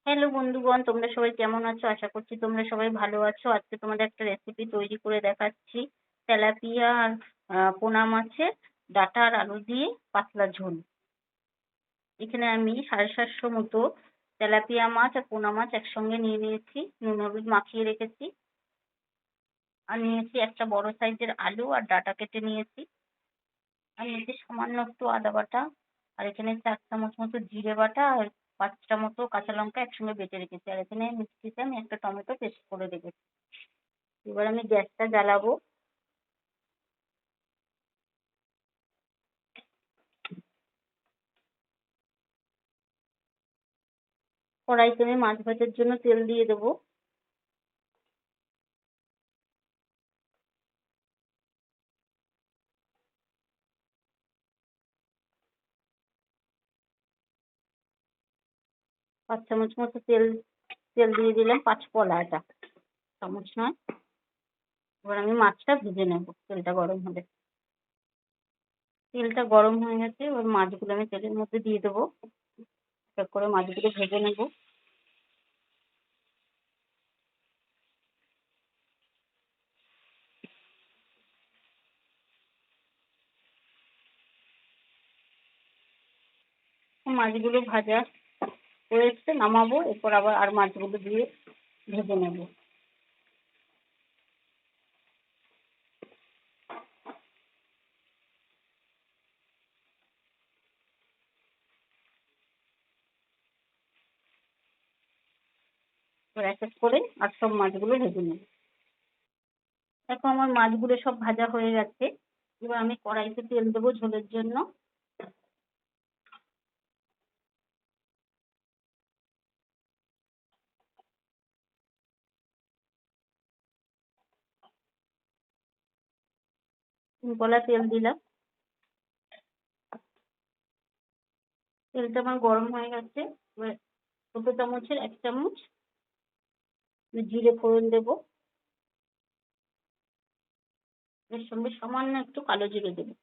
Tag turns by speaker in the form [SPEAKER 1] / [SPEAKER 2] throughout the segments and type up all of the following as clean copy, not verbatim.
[SPEAKER 1] Hello বন্ধুগণ, তোমরা সবাই কেমন আছো? আশা করছি তোমরা সবাই ভালো আছো। আজকে তোমাদের একটা রেসিপি তৈরি করে দেখাচ্ছি। তেলাপিয়া আর পোনা মাছের ডাঁটা আর আলু দিয়ে পাতলা ঝোল। এখানে আমি 750 মতো তেলাপিয়া মাছ আর পোনা মাছ একসঙ্গে নিয়ে নিয়েছি, নুন হলুদ মাখিয়ে রেখেছি। আর নিয়েছি একটা বড় সাইজের আলু আর ডাঁটা কেটে নিয়েছি। আর নিয়েছি সামান্য একটু আদা বাটা, আর এখানে 4 চামচ মতো জিরে বাটা, আর 5টা মতো কাঁচা লঙ্কা একসঙ্গে বেটে রেখেছি। আর এখানে মিক্সিতে আমি একটা টমেটো পেস্ট করে রেখেছি। এবার আমি গ্যাসটা জ্বালাবো। কড়াইতে আমি মাছ ভাজার জন্য তেল দিয়ে দেবো। 5 চামচ মতো তেল তেল দিয়ে দিলাম। 5 পলা, এটা চামচ নয়। এবার আমি মাছটা ভেজে নেব তেলটা গরম হলে। তেলটা গরম হয়ে গেছে, এবার মাছগুলো আমি তেলের মধ্যে দিয়ে দেবো। এক করে মাছগুলো ভেজে নেব। মাছগুলো ভাজা হয়েছে, নামাবো। এরপর আবার আর মাছগুলো দিয়ে ভেজে নেব। এবার এক এক করে আর সব মাছগুলো ভেজে নেব। দেখো আমার মাছগুলো সব ভাজা হয়ে গেছে। এবার আমি কড়াইতে তেল দেবো ঝোলের জন্য। কলা তেল দিলাম। তেলটা আমার গরম হয়ে গেছে। এবার ছোট চামচের 1 চামচ জিরে ফোড়ন দেবো। এর সঙ্গে সামান্য একটু কালো জিরে দেবো।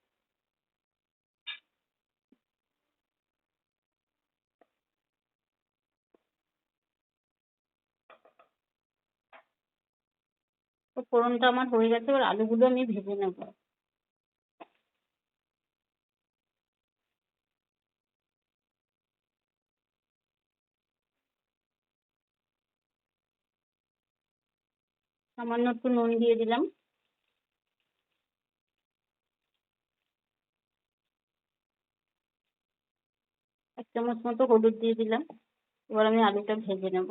[SPEAKER 1] তো ফোড়নটা আমার হয়ে গেছে, এবার আলুগুলো আমি ভেজে নেব। সামান্য একটু নুন দিয়ে দিলাম। এক চামচ মতো হলুদ দিয়ে দিলাম। এবার আমি আলুটা ভেজে নেব।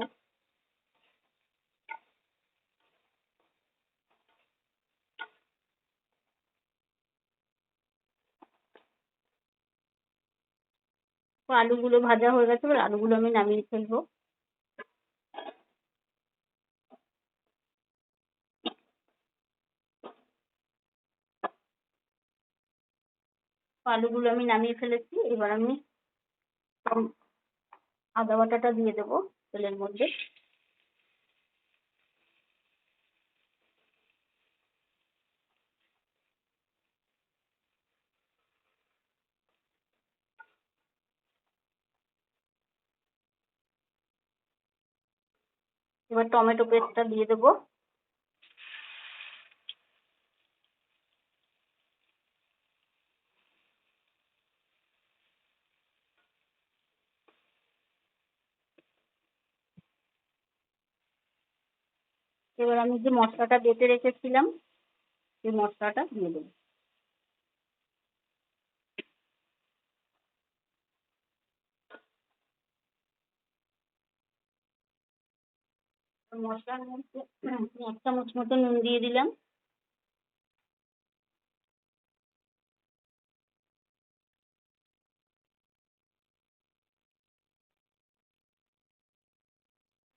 [SPEAKER 1] তো আলুগুলো ভাজা হয়ে গেছে, এবার আলুগুলো আমি নামিয়ে ফেলবো। আলুগুলো আমি নামিয়ে ফেলেছি। এবার আমি আদা বাটাটা দিয়ে দেবো তেলের মধ্যে। এবার টমেটো পেস্টটা দিয়ে দেবো। এবার আমি যে মশলাটা বেটে রেখেছিলাম সেই মশলাটা দিয়ে দেবো। মশলার মধ্যে 1 চামচ মতো নুন দিয়ে দিলাম।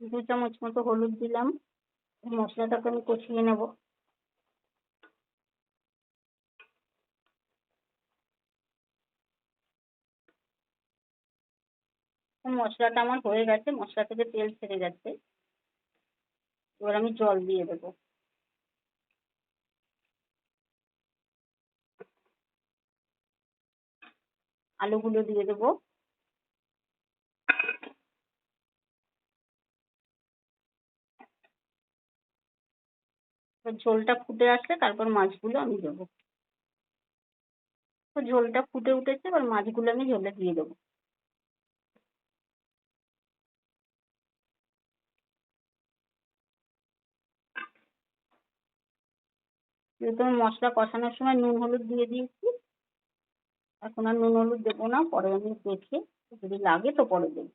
[SPEAKER 1] 2 চামচ মতো হলুদ দিলাম। মশলাটাকে আমি কষিয়ে নেব। মশলাটা আমার হয়ে গেছে, মশলা থেকে তেল ছেড়ে গেছে। এবার আমি জল দিয়ে দেবো। আলুগুলো দিয়ে দেবো। তো ঝোলটা ফুটে আসলে তারপর মাছগুলো আমি দেবো। তো ঝোলটা ফুটে উঠেছে, এবার মাছগুলো আমি ঝোলে দিয়ে দেবো। যেহেতু আমি মশলা কষানোর সময় নুন হলুদ দিয়ে দিয়েছি, এখন আর নুন হলুদ দেবো না, পরে আমি দেখে যদি লাগে তো পরে দেবো।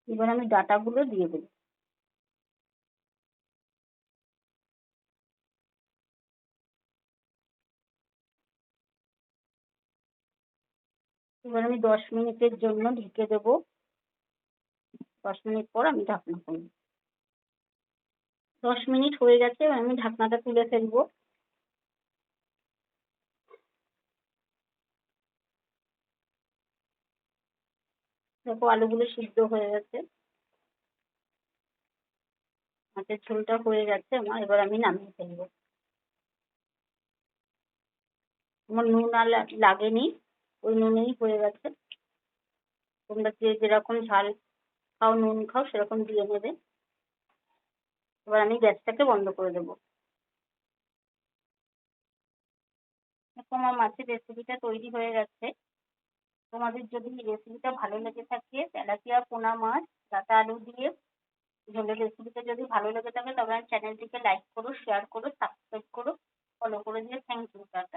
[SPEAKER 1] এবার আমি ডাঁটাগুলো দিয়ে দেবো। এবার আমি 10 মিনিটের জন্য ঢেকে দেবো। 10 মিনিট পর আমি ঢাকনা খুলবো। 10 মিনিট হয়ে গেছে, এবার আমি ঢাকনাটা তুলে ফেলবো। দেখো আলুগুলো সিদ্ধ হয়ে গেছে, মাছের ঝোলটা হয়ে গেছে আমার, এবার আমি নামিয়ে ফেলবো। আমার নুন আর লাগেনি, ওই নুনেই হয়ে গেছে। তোমরা যে যেরকম ঝাল খাও, নুন খাও, সেরকম দিয়ে নেবে। এবার আমি গ্যাসটাকে বন্ধ করে দেবো। দেখো আমার মাছের রেসিপিটা তৈরি হয়ে গেছে। তোমাদের যদি রেসিপিটা ভালো লেগে থাকে, তেলাপিয়া পোনা মাছ ডাঁটা আলু দিয়ে ঝোলের রেসিপিটা যদি ভালো লেগে থাকে, তবে আমার চ্যানেলটিকে লাইক করো, শেয়ার করো, সাবস্ক্রাইব করো, ফলো করে দিয়ে থ্যাংক ইউ, টাটা।